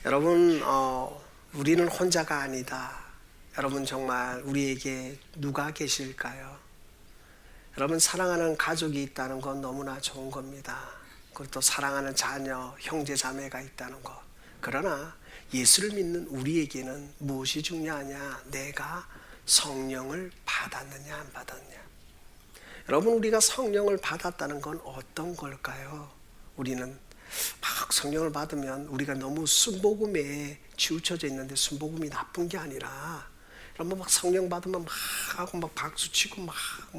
여러분, 우리는 혼자가 아니다. 여러분, 정말 우리에게 누가 계실까요? 여러분, 사랑하는 가족이 있다는 건 너무나 좋은 겁니다. 그리고 또 사랑하는 자녀, 형제, 자매가 있다는 것. 그러나 예수를 믿는 우리에게는 무엇이 중요하냐? 내가 성령을 받았느냐 안 받았느냐. 여러분, 우리가 성령을 받았다는 건 어떤 걸까요? 우리는 막 성령을 받으면 우리가 너무 순복음에 치우쳐져 있는데, 순복음이 나쁜 게 아니라 여러분, 막 성령 받으면 막 하고 막 박수 치고 막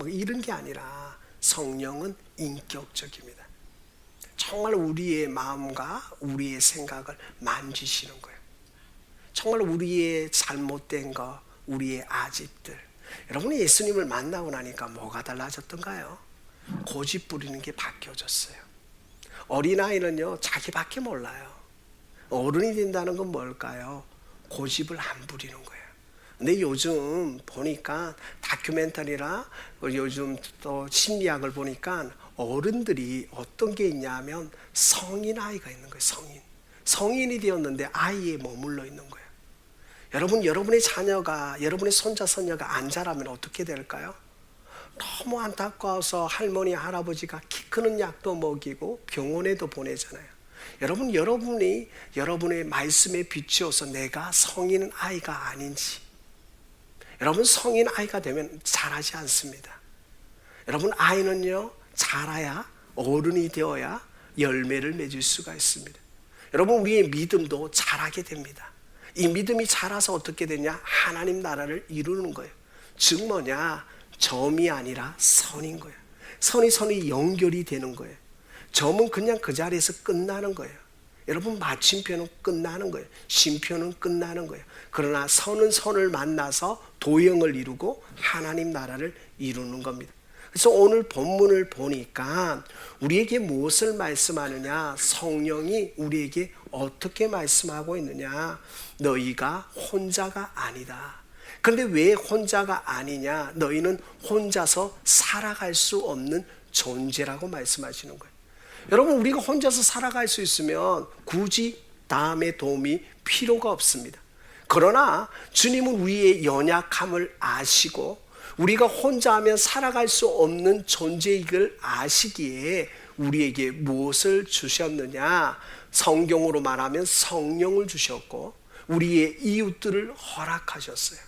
이런 게 아니라, 성령은 인격적입니다. 정말 우리의 마음과 우리의 생각을 만지시는 거예요. 정말 우리의 잘못된 거, 우리의 아집들. 여러분이 예수님을 만나고 나니까 뭐가 달라졌던가요? 고집 부리는 게 바뀌어졌어요. 어린아이는요, 자기밖에 몰라요. 어른이 된다는 건 뭘까요? 고집을 안 부리는 거예요. 근데 요즘 보니까 다큐멘터리나 요즘 또 심리학을 보니까 어른들이 어떤 게 있냐면 성인 아이가 있는 거예요. 성인이 되었는데 아이에 머물러 있는 거예요. 여러분, 여러분의 자녀가, 여러분의 손자 손녀가 안 자라면 어떻게 될까요? 너무 안타까워서 할머니 할아버지가 키 크는 약도 먹이고 병원에도 보내잖아요. 여러분, 여러분이 여러분의 말씀에 비추어서 내가 성인 아이가 아닌지. 여러분, 성인 아이가 되면 자라지 않습니다. 여러분, 아이는요, 자라야, 어른이 되어야 열매를 맺을 수가 있습니다. 여러분, 우리의 믿음도 자라게 됩니다. 이 믿음이 자라서 어떻게 되냐? 하나님 나라를 이루는 거예요. 즉 뭐냐? 점이 아니라 선인 거예요. 선이 연결이 되는 거예요. 점은 그냥 그 자리에서 끝나는 거예요. 여러분, 마침표는 끝나는 거예요. 쉼표는 끝나는 거예요. 그러나 선은 선을 만나서 도형을 이루고 하나님 나라를 이루는 겁니다. 그래서 오늘 본문을 보니까 우리에게 무엇을 말씀하느냐? 성령이 우리에게 어떻게 말씀하고 있느냐? 너희가 혼자가 아니다. 그런데 왜 혼자가 아니냐? 너희는 혼자서 살아갈 수 없는 존재라고 말씀하시는 거예요. 여러분, 우리가 혼자서 살아갈 수 있으면 굳이 다음의 도움이 필요가 없습니다. 그러나 주님은 우리의 연약함을 아시고 우리가 혼자 하면 살아갈 수 없는 존재인 걸 아시기에 우리에게 무엇을 주셨느냐? 성경으로 말하면 성령을 주셨고 우리의 이웃들을 허락하셨어요.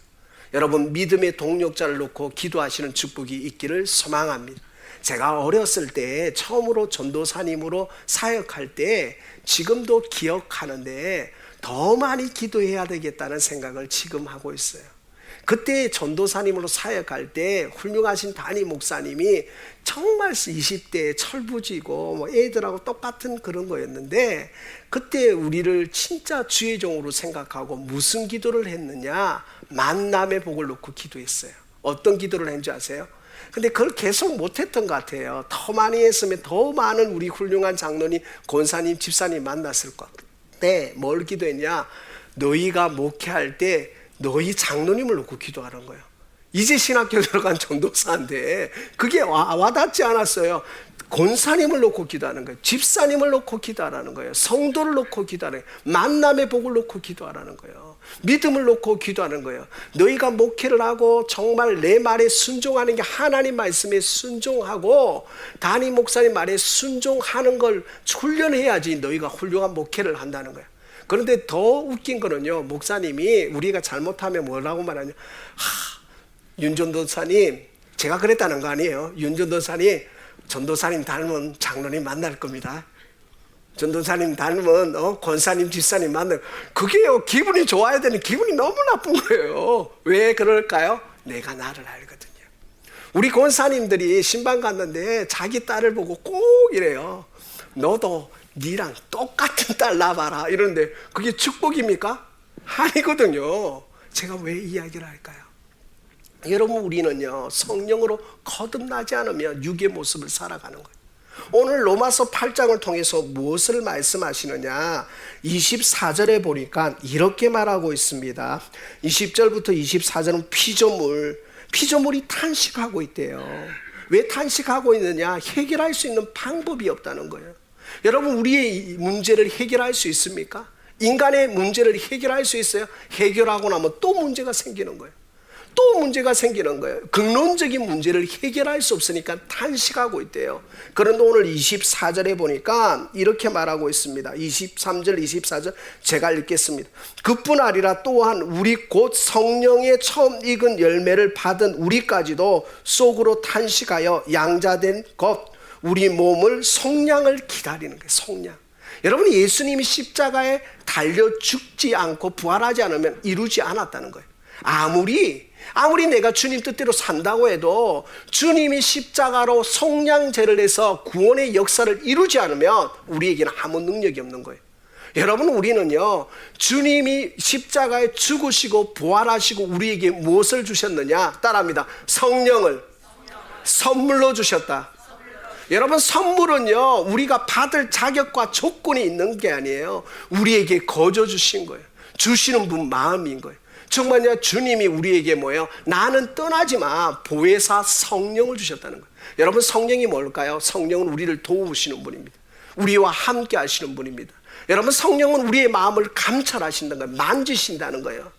여러분, 믿음의 동력자를 놓고 기도하시는 축복이 있기를 소망합니다. 제가 어렸을 때 처음으로 전도사님으로 사역할 때 지금도 기억하는데 더 많이 기도해야 되겠다는 생각을 지금 하고 있어요. 그때 전도사님으로 사역할 때 훌륭하신 담임 목사님이 정말 20대에 철부지고 애들하고 똑같은 그런 거였는데, 그때 우리를 진짜 주의 종으로 생각하고 무슨 기도를 했느냐? 만남의 복을 놓고 기도했어요. 어떤 기도를 했는지 아세요? 근데 그걸 계속 못했던 것 같아요. 더 많이 했으면 더 많은 우리 훌륭한 장로님, 권사님, 집사님 만났을 것 같은데 뭘 기도했냐? 너희가 목회할 때 너희 장로님을 놓고 기도하는 거예요. 이제 신학교 들어간 전도사인데 그게 와닿지 않았어요. 권사님을 놓고 기도하는 거예요. 집사님을 놓고 기도하라는 거예요. 성도를 놓고 기도하는 거예요. 만남의 복을 놓고 기도하라는 거예요. 믿음을 놓고 기도하는 거예요. 너희가 목회를 하고 정말 내 말에 순종하는 게 하나님 말씀에 순종하고 담임 목사님 말에 순종하는 걸 훈련해야지 너희가 훌륭한 목회를 한다는 거예요. 그런데 더 웃긴 거는요, 목사님이 우리가 잘못하면 뭐라고 말하냐? 윤 전도사님, 제가 그랬다는 거 아니에요. 윤 전도사님, 전도사님 닮은 장로님 만날 겁니다. 전도사님 닮은 권사님, 집사님 만날. 그게요, 기분이 좋아야 되는, 기분이 너무 나쁜 거예요. 왜 그럴까요? 내가 나를 알거든요. 우리 권사님들이 신방 갔는데 자기 딸을 보고 꼭 이래요. 너도 니랑 똑같은 딸 낳아봐라 이러는데 그게 축복입니까? 아니거든요. 제가 왜 이야기를 할까요? 여러분, 우리는요, 성령으로 거듭나지 않으면 육의 모습을 살아가는 거예요. 오늘 로마서 8장을 통해서 무엇을 말씀하시느냐, 24절에 보니까 이렇게 말하고 있습니다. 20절부터 24절은 피조물이 탄식하고 있대요. 왜 탄식하고 있느냐? 해결할 수 있는 방법이 없다는 거예요. 여러분, 우리의 문제를 해결할 수 있습니까? 인간의 문제를 해결할 수 있어요? 해결하고 나면 또 문제가 생기는 거예요. 또 문제가 생기는 거예요. 근본적인 문제를 해결할 수 없으니까 탄식하고 있대요. 그런데 오늘 24절에 보니까 이렇게 말하고 있습니다. 23절, 24절 제가 읽겠습니다. 그뿐 아니라 또한 우리 곧 성령의 처음 익은 열매를 받은 우리까지도 속으로 탄식하여 양자된 것, 우리 몸을 속량을 기다리는 거예요. 속량. 여러분, 예수님이 십자가에 달려 죽지 않고 부활하지 않으면 이루지 않았다는 거예요. 아무리 내가 주님 뜻대로 산다고 해도 주님이 십자가로 속량제를 해서 구원의 역사를 이루지 않으면 우리에게는 아무 능력이 없는 거예요. 여러분, 우리는요, 주님이 십자가에 죽으시고 부활하시고 우리에게 무엇을 주셨느냐? 따라합니다. 성령을 선물로 주셨다. 여러분, 선물은요, 우리가 받을 자격과 조건이 있는 게 아니에요. 우리에게 거저 주신 거예요. 주시는 분 마음인 거예요. 정말요, 주님이 우리에게 뭐예요? 나는 떠나지 마, 보혜사 성령을 주셨다는 거예요. 여러분, 성령이 뭘까요? 성령은 우리를 도우시는 분입니다. 우리와 함께 하시는 분입니다. 여러분, 성령은 우리의 마음을 감찰하신다는 거예요. 만지신다는 거예요.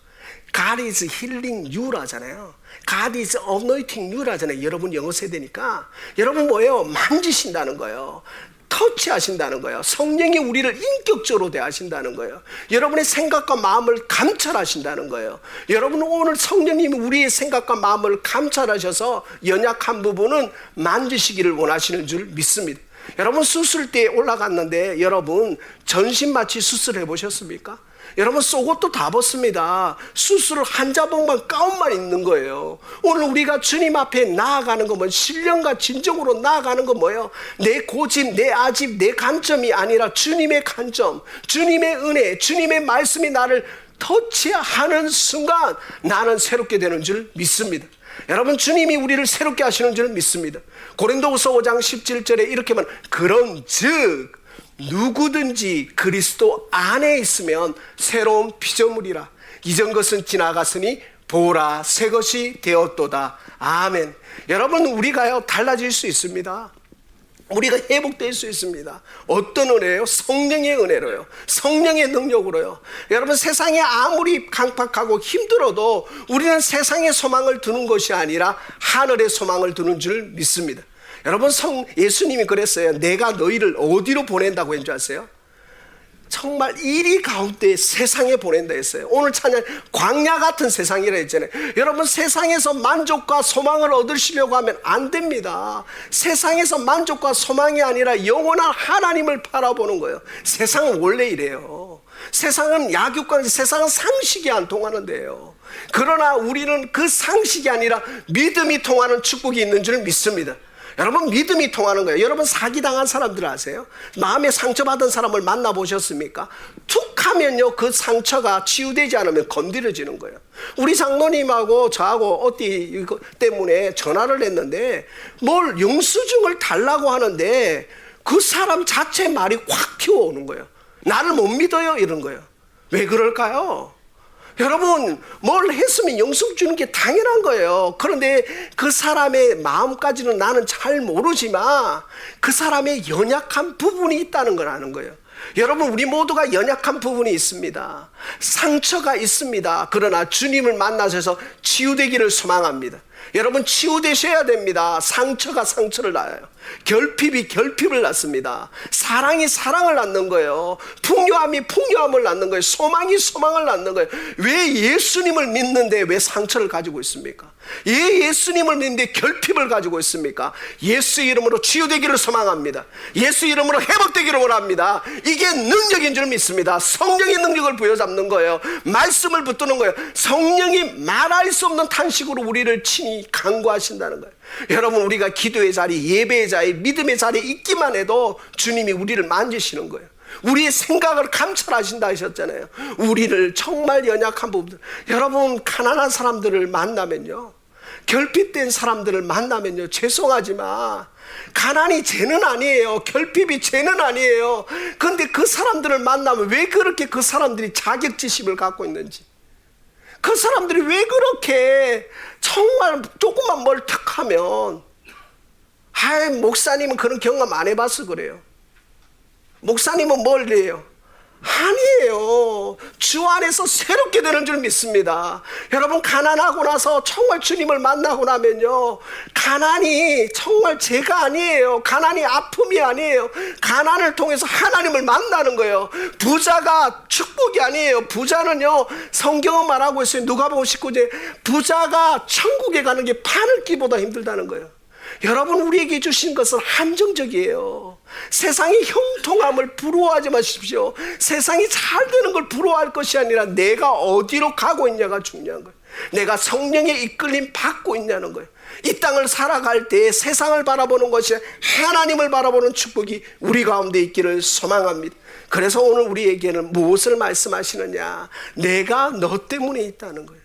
God is healing you라잖아요. God is anointing you라잖아요. 여러분 영어 세대니까. 여러분 뭐예요? 만지신다는 거예요. 터치하신다는 거예요. 성령이 우리를 인격적으로 대하신다는 거예요. 여러분의 생각과 마음을 감찰하신다는 거예요. 여러분, 오늘 성령님이 우리의 생각과 마음을 감찰하셔서 연약한 부분은 만지시기를 원하시는 줄 믿습니다. 여러분, 수술대에 올라갔는데 여러분 전신마취 수술해 보셨습니까? 여러분, 속옷도 다 벗습니다. 수술을 한자봉만 가운만 입는 거예요. 오늘 우리가 주님 앞에 나아가는 건 신령과 진정으로 나아가는 건 뭐예요? 내 고집, 내 아집, 내 간점이 아니라 주님의 간점, 주님의 은혜, 주님의 말씀이 나를 터치하는 순간 나는 새롭게 되는 줄 믿습니다. 여러분, 주님이 우리를 새롭게 하시는 줄 믿습니다. 고린도후서 5장 17절에 이렇게 말, 그런즉 누구든지 그리스도 안에 있으면 새로운 피조물이라. 이전 것은 지나갔으니 보라, 새 것이 되었도다. 아멘. 여러분, 우리가요 달라질 수 있습니다. 우리가 회복될 수 있습니다. 어떤 은혜예요? 성령의 은혜로요. 성령의 능력으로요. 여러분, 세상이 아무리 강팍하고 힘들어도 우리는 세상의 소망을 두는 것이 아니라 하늘의 소망을 두는 줄 믿습니다. 여러분, 예수님이 그랬어요. 내가 너희를 어디로 보낸다고 했는 줄 아세요? 정말 이리 가운데 세상에 보낸다 했어요. 오늘 찬양 광야 같은 세상이라 했잖아요. 여러분, 세상에서 만족과 소망을 얻으시려고 하면 안 됩니다. 세상에서 만족과 소망이 아니라 영원한 하나님을 바라보는 거예요. 세상은 원래 이래요. 세상은 약육과 세상은 상식이 안 통하는 데요. 그러나 우리는 그 상식이 아니라 믿음이 통하는 축복이 있는 줄 믿습니다. 여러분, 믿음이 통하는 거예요. 여러분, 사기당한 사람들 아세요? 마음에 상처받은 사람을 만나보셨습니까? 툭 하면요, 그 상처가 치유되지 않으면 건드려지는 거예요. 우리 장로님하고 저하고 어디 이거 때문에 전화를 했는데 뭘 영수증을 달라고 하는데 그 사람 자체 말이 확 튀어오는 거예요. 나를 못 믿어요, 이런 거예요. 왜 그럴까요? 여러분, 뭘 했으면 영수증 주는 게 당연한 거예요. 그런데 그 사람의 마음까지는 나는 잘 모르지만 그 사람의 연약한 부분이 있다는 걸 아는 거예요. 여러분, 우리 모두가 연약한 부분이 있습니다. 상처가 있습니다. 그러나 주님을 만나셔서 치유되기를 소망합니다. 여러분, 치유되셔야 됩니다. 상처가 상처를 낳아요. 결핍이 결핍을 낳습니다. 사랑이 사랑을 낳는 거예요. 풍요함이 풍요함을 낳는 거예요. 소망이 소망을 낳는 거예요. 왜 예수님을 믿는데 왜 상처를 가지고 있습니까? 예수님을 믿는데 결핍을 가지고 있습니까? 예수 이름으로 치유되기를 소망합니다. 예수 이름으로 회복되기를 원합니다. 이게 능력인 줄 믿습니다. 성령의 능력을 부여잡는 거예요. 말씀을 붙드는 거예요. 성령이 말할 수 없는 탄식으로 우리를 친히 간구하신다는 거예요. 여러분, 우리가 기도의 자리, 예배의 자리, 믿음의 자리에 있기만 해도 주님이 우리를 만지시는 거예요. 우리의 생각을 감찰하신다 하셨잖아요. 우리를 정말 연약한 부분들, 여러분, 가난한 사람들을 만나면요, 결핍된 사람들을 만나면요, 죄송하지만 가난이 죄는 아니에요. 결핍이 죄는 아니에요. 그런데 그 사람들을 만나면 왜 그렇게 그 사람들이 자격지심을 갖고 있는지, 그 사람들이 왜 그렇게 정말 조금만 멀떡하면, 목사님은 그런 경험 안 해봐서 그래요. 목사님은 뭘 해요? 아니에요. 주 안에서 새롭게 되는 줄 믿습니다. 여러분, 가난하고 나서 정말 주님을 만나고 나면요, 가난이 정말 죄가 아니에요. 가난이 아픔이 아니에요. 가난을 통해서 하나님을 만나는 거예요. 부자가 축복이 아니에요. 부자는요, 성경은 말하고 있어요. 누가복음 19절, 부자가 천국에 가는 게 바늘기보다 힘들다는 거예요. 여러분, 우리에게 주신 것은 한정적이에요. 세상의 형통함을 부러워하지 마십시오. 세상이 잘 되는 걸 부러워할 것이 아니라 내가 어디로 가고 있냐가 중요한 거예요. 내가 성령의 이끌림 받고 있냐는 거예요. 이 땅을 살아갈 때 세상을 바라보는 것이 하나님을 바라보는 축복이 우리 가운데 있기를 소망합니다. 그래서 오늘 우리에게는 무엇을 말씀하시느냐? 내가 너 때문에 있다는 거예요.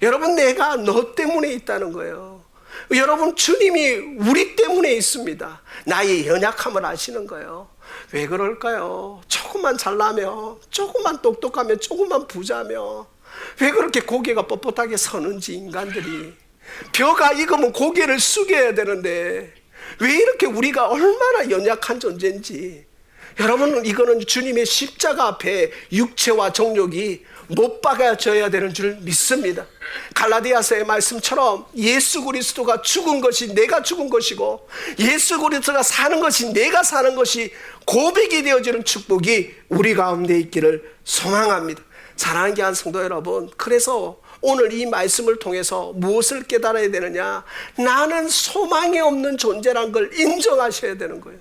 여러분, 내가 너 때문에 있다는 거예요. 여러분, 주님이 우리 때문에 있습니다. 나의 연약함을 아시는 거예요. 왜 그럴까요? 조금만 잘나면, 조금만 똑똑하면, 조금만 부자면 왜 그렇게 고개가 뻣뻣하게 서는지, 인간들이. 벼가 익으면 고개를 숙여야 되는데 왜 이렇게 우리가 얼마나 연약한 존재인지. 여러분, 이거는 주님의 십자가 앞에 육체와 정욕이 못 박아져야 되는 줄 믿습니다. 갈라디아서의 말씀처럼 예수 그리스도가 죽은 것이 내가 죽은 것이고, 예수 그리스도가 사는 것이 내가 사는 것이 고백이 되어지는 축복이 우리 가운데 있기를 소망합니다. 사랑하는 귀한 성도 여러분, 그래서 오늘 이 말씀을 통해서 무엇을 깨달아야 되느냐? 나는 소망이 없는 존재란 걸 인정하셔야 되는 거예요.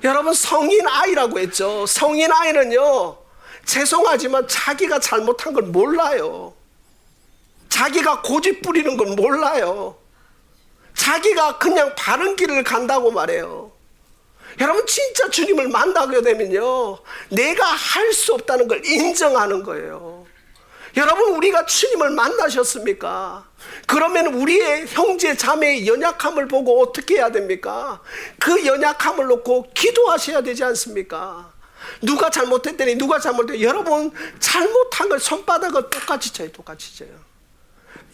여러분, 성인 아이라고 했죠. 성인 아이는요, 죄송하지만 자기가 잘못한 걸 몰라요. 자기가 고집 부리는 걸 몰라요. 자기가 그냥 바른 길을 간다고 말해요. 여러분, 진짜 주님을 만나게 되면요, 내가 할 수 없다는 걸 인정하는 거예요. 여러분, 우리가 주님을 만나셨습니까? 그러면 우리의 형제 자매의 연약함을 보고 어떻게 해야 됩니까? 그 연약함을 놓고 기도하셔야 되지 않습니까? 누가 잘못했더니 누가 잘못했더니, 여러분, 잘못한 걸 손바닥을 똑같이 쳐요. 똑같이 쳐요.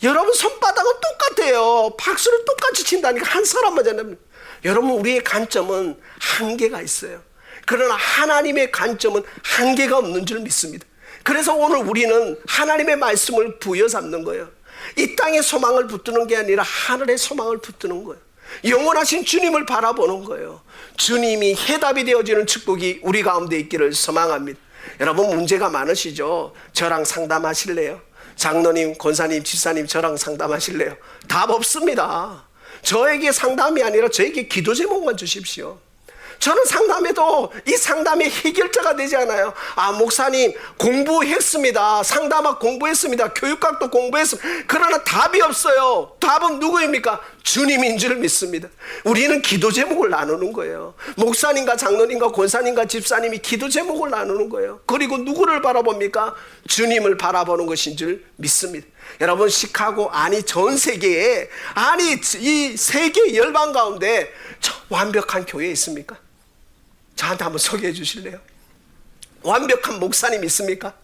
여러분, 손바닥은 똑같아요. 박수를 똑같이 친다니까 한 사람만 잘하면. 여러분, 우리의 관점은 한계가 있어요. 그러나 하나님의 관점은 한계가 없는 줄 믿습니다. 그래서 오늘 우리는 하나님의 말씀을 부여잡는 거예요. 이 땅의 소망을 붙드는 게 아니라 하늘의 소망을 붙드는 거예요. 영원하신 주님을 바라보는 거예요. 주님이 해답이 되어지는 축복이 우리 가운데 있기를 소망합니다. 여러분, 문제가 많으시죠? 저랑 상담하실래요? 장로님, 권사님, 집사님, 저랑 상담하실래요? 답 없습니다. 저에게 상담이 아니라 저에게 기도 제목만 주십시오. 저는 상담해도 이 상담의 해결자가 되지 않아요. 목사님, 공부했습니다. 상담학 공부했습니다. 교육학도 공부했습니다. 그러나 답이 없어요. 답은 누구입니까? 주님인 줄 믿습니다. 우리는 기도 제목을 나누는 거예요. 목사님과 장로님과 권사님과 집사님이 기도 제목을 나누는 거예요. 그리고 누구를 바라봅니까? 주님을 바라보는 것인 줄 믿습니다. 여러분, 시카고, 전 세계에, 이 세계 열방 가운데 완벽한 교회 있습니까? 저한테 한번 소개해 주실래요? 완벽한 목사님 있습니까?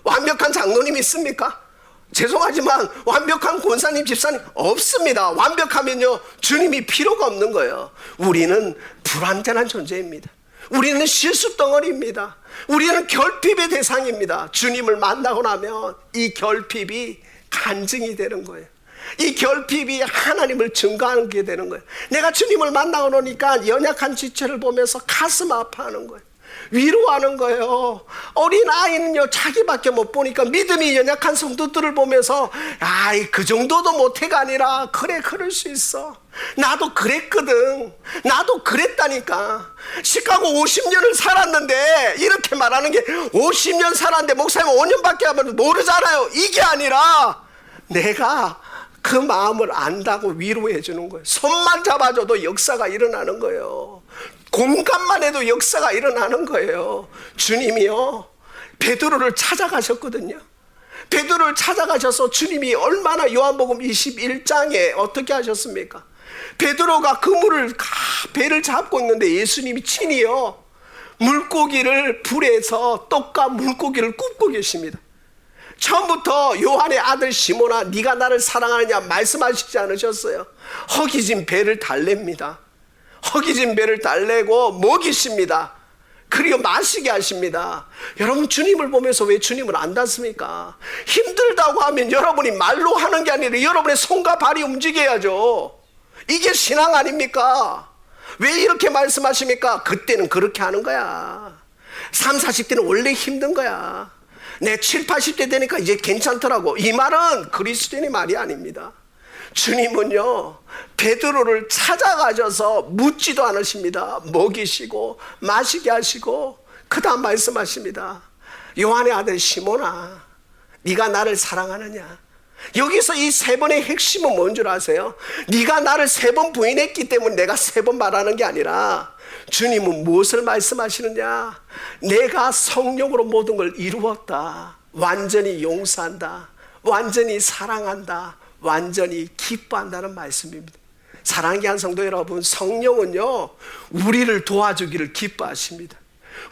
완벽한 장로님 있습니까? 죄송하지만 완벽한 권사님, 집사님 없습니다. 완벽하면요, 주님이 필요가 없는 거예요. 우리는 불완전한 존재입니다. 우리는 실수 덩어리입니다. 우리는 결핍의 대상입니다. 주님을 만나고 나면 이 결핍이 간증이 되는 거예요. 이 결핍이 하나님을 증거하게 되는 거예요. 내가 주님을 만나고 나니까 연약한 지체를 보면서 가슴 아파하는 거예요. 위로하는 거예요. 어린 아이는요, 자기밖에 못 보니까 믿음이 연약한 성도들을 보면서 그 정도도 못해가 아니라, 그래, 그럴 수 있어. 나도 그랬거든. 나도 그랬다니까. 시카고 50년을 살았는데, 이렇게 말하는 게, 50년 살았는데 목사님 5년밖에 하면 모르잖아요. 이게 아니라 내가 그 마음을 안다고 위로해 주는 거예요. 손만 잡아줘도 역사가 일어나는 거예요. 공감만 해도 역사가 일어나는 거예요. 주님이요, 베드로를 찾아가셨거든요. 베드로를 찾아가셔서 주님이 얼마나 요한복음 21장에 어떻게 하셨습니까? 베드로가 그물을 배를 잡고 있는데 예수님이 친히요 물고기를 불에서 떡과 물고기를 굽고 계십니다. 처음부터 요한의 아들 시몬아 네가 나를 사랑하느냐 말씀하시지 않으셨어요. 허기진 배를 달랩니다. 허기진 배를 달래고 먹이십니다. 그리고 마시게 하십니다. 여러분 주님을 보면서 왜 주님을 안 닿습니까? 힘들다고 하면 여러분이 말로 하는 게 아니라 여러분의 손과 발이 움직여야죠. 이게 신앙 아닙니까? 왜 이렇게 말씀하십니까? 그때는 그렇게 하는 거야. 30, 40대는 원래 힘든 거야. 내 7, 80대 되니까 이제 괜찮더라고. 이 말은 그리스도인의 말이 아닙니다. 주님은요 베드로를 찾아가셔서 묻지도 않으십니다. 먹이시고 마시게 하시고 그 다음 말씀하십니다. 요한의 아들 시몬아 네가 나를 사랑하느냐. 여기서 이 세 번의 핵심은 뭔 줄 아세요? 네가 나를 3번 부인했기 때문에 내가 3번 말하는 게 아니라 주님은 무엇을 말씀하시느냐. 내가 성령으로 모든 걸 이루었다. 완전히 용서한다. 완전히 사랑한다. 완전히 기뻐한다는 말씀입니다. 사랑하는 귀한 성도 여러분, 성령은요 우리를 도와주기를 기뻐하십니다.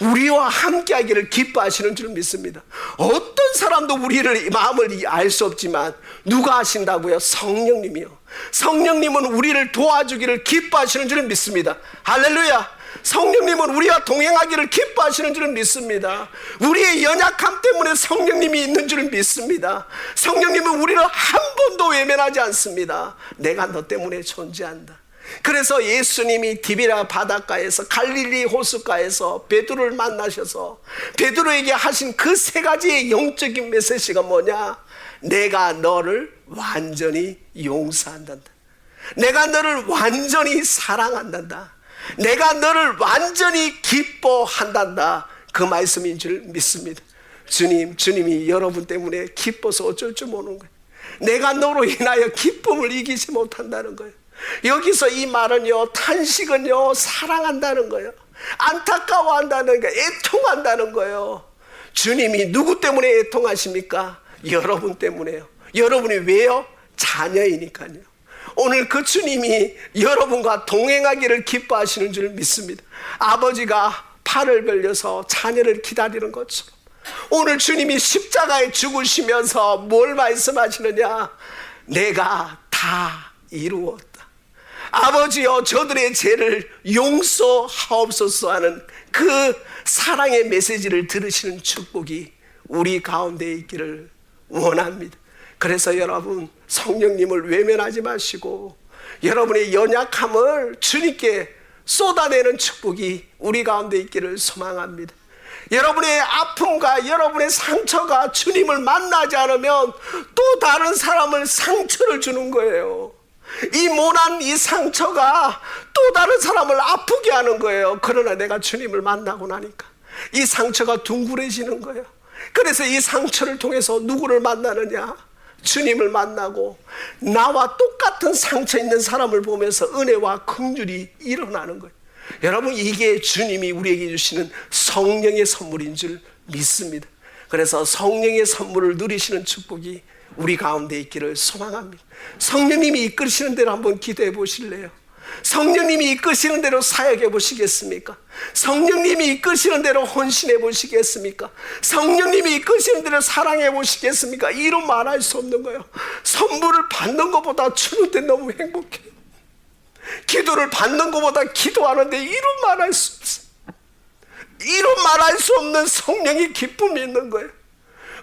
우리와 함께하기를 기뻐하시는 줄 믿습니다. 어떤 사람도 우리를 마음을 알 수 없지만 누가 하신다고요? 성령님이요. 성령님은 우리를 도와주기를 기뻐하시는 줄 믿습니다. 할렐루야. 성령님은 우리와 동행하기를 기뻐하시는 줄 믿습니다. 우리의 연약함 때문에 성령님이 있는 줄 믿습니다. 성령님은 우리를 한 번도 외면하지 않습니다. 내가 너 때문에 존재한다. 그래서 예수님이 디비라 바닷가에서 갈릴리 호숫가에서 베드로를 만나셔서 베드로에게 하신 그 3가지의 영적인 메시지가 뭐냐? 내가 너를 완전히 용서한단다. 내가 너를 완전히 사랑한단다. 내가 너를 완전히 기뻐한단다. 그 말씀인 줄 믿습니다. 주님이 여러분 때문에 기뻐서 어쩔 줄 모르는 거예요. 내가 너로 인하여 기쁨을 이기지 못한다는 거예요. 여기서 이 말은요 탄식은요 사랑한다는 거예요. 안타까워한다는 거예요. 애통한다는 거예요. 주님이 누구 때문에 애통하십니까? 여러분 때문에요. 여러분이 왜요? 자녀이니까요. 오늘 그 주님이 여러분과 동행하기를 기뻐하시는 줄 믿습니다. 아버지가 팔을 벌려서 자녀를 기다리는 것처럼 오늘 주님이 십자가에 죽으시면서 뭘 말씀하시느냐? 내가 다 이루었다. 아버지여 저들의 죄를 용서하옵소서 하는 그 사랑의 메시지를 들으시는 축복이 우리 가운데 있기를 원합니다. 그래서 여러분 성령님을 외면하지 마시고 여러분의 연약함을 주님께 쏟아내는 축복이 우리 가운데 있기를 소망합니다. 여러분의 아픔과 여러분의 상처가 주님을 만나지 않으면 또 다른 사람을 상처를 주는 거예요. 이 모난 이 상처가 또 다른 사람을 아프게 하는 거예요. 그러나 내가 주님을 만나고 나니까 이 상처가 둥그레지는 거예요. 그래서 이 상처를 통해서 누구를 만나느냐? 주님을 만나고 나와 똑같은 상처 있는 사람을 보면서 은혜와 긍휼이 일어나는 거예요. 여러분 이게 주님이 우리에게 주시는 성령의 선물인 줄 믿습니다. 그래서 성령의 선물을 누리시는 축복이 우리 가운데 있기를 소망합니다. 성령님이 이끄시는 대로 한번 기도해 보실래요? 성령님이 이끄시는 대로 사역해 보시겠습니까? 성령님이 이끄시는 대로 헌신해 보시겠습니까? 성령님이 이끄시는 대로 사랑해 보시겠습니까? 이루 말할 수 없는 거예요. 선물을 받는 것보다 주는 데 너무 행복해요. 기도를 받는 것보다 기도하는데 이루 말할 수 없어요. 이루 말할 수 없는 성령의 기쁨이 있는 거예요.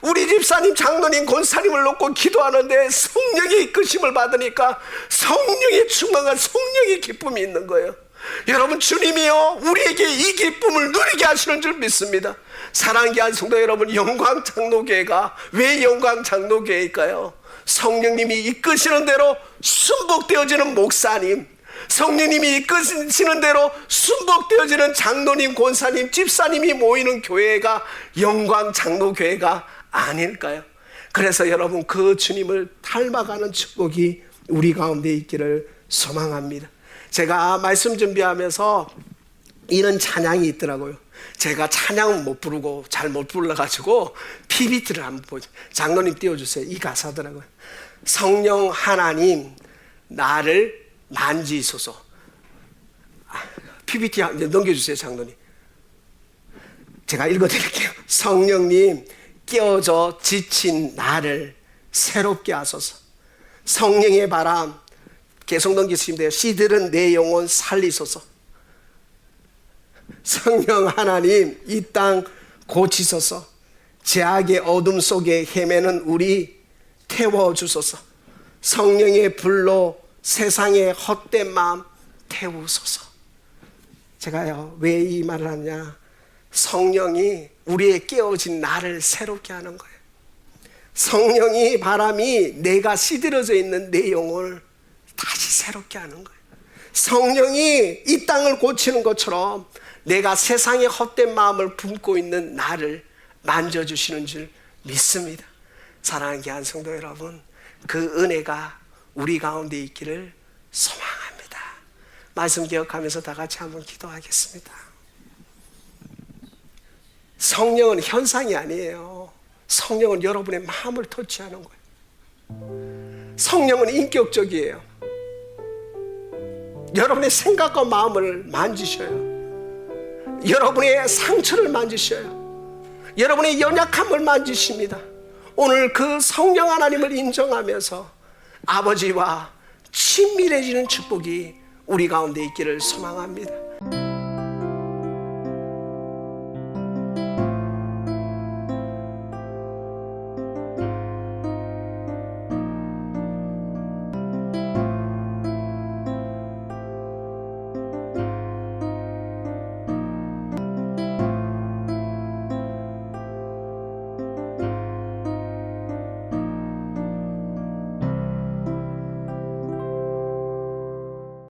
우리 집사님, 장로님, 권사님을 놓고 기도하는데 성령의 이끄심을 받으니까 성령의 충만한 성령의 기쁨이 있는 거예요. 여러분 주님이요 우리에게 이 기쁨을 누리게 하시는 줄 믿습니다. 사랑하는 귀한 성도 여러분, 영광장로교회가 왜 영광장로교회일까요? 성령님이 이끄시는 대로 순복되어지는 목사님, 성령님이 이끄시는 대로 순복되어지는 장로님, 권사님, 집사님이 모이는 교회가 영광장로교회가 아닐까요? 그래서 여러분 그 주님을 닮아가는 축복이 우리 가운데 있기를 소망합니다. 제가 말씀 준비하면서 이런 찬양이 있더라고요. 제가 찬양 못 부르고 잘 못 불러가지고 PPT를 한번 보죠. 장로님 띄워주세요. 이 가사더라고요. 성령 하나님 나를 만지소서. PPT 넘겨주세요, 장로님. 제가 읽어드릴게요. 성령님 깨어져 지친 나를 새롭게 하소서. 성령의 바람 계속 넘기시면 돼요. 씨들은 내 영혼 살리소서. 성령 하나님 이 땅 고치소서. 죄악의 어둠 속에 헤매는 우리 태워주소서. 성령의 불로 세상의 헛된 마음 태우소서. 제가요 왜 이 말을 하냐, 성령이 우리의 깨어진 나를 새롭게 하는 거예요. 성령이 바람이 내가 시들어져 있는 내 영혼을 다시 새롭게 하는 거예요. 성령이 이 땅을 고치는 것처럼 내가 세상의 헛된 마음을 품고 있는 나를 만져주시는 줄 믿습니다. 사랑하는 귀한 성도 여러분, 그 은혜가 우리 가운데 있기를 소망합니다. 말씀 기억하면서 다 같이 한번 기도하겠습니다. 성령은 현상이 아니에요. 성령은 여러분의 마음을 터치하는 거예요. 성령은 인격적이에요. 여러분의 생각과 마음을 만지셔요. 여러분의 상처를 만지셔요. 여러분의 연약함을 만지십니다. 오늘 그 성령 하나님을 인정하면서 아버지와 친밀해지는 축복이 우리 가운데 있기를 소망합니다.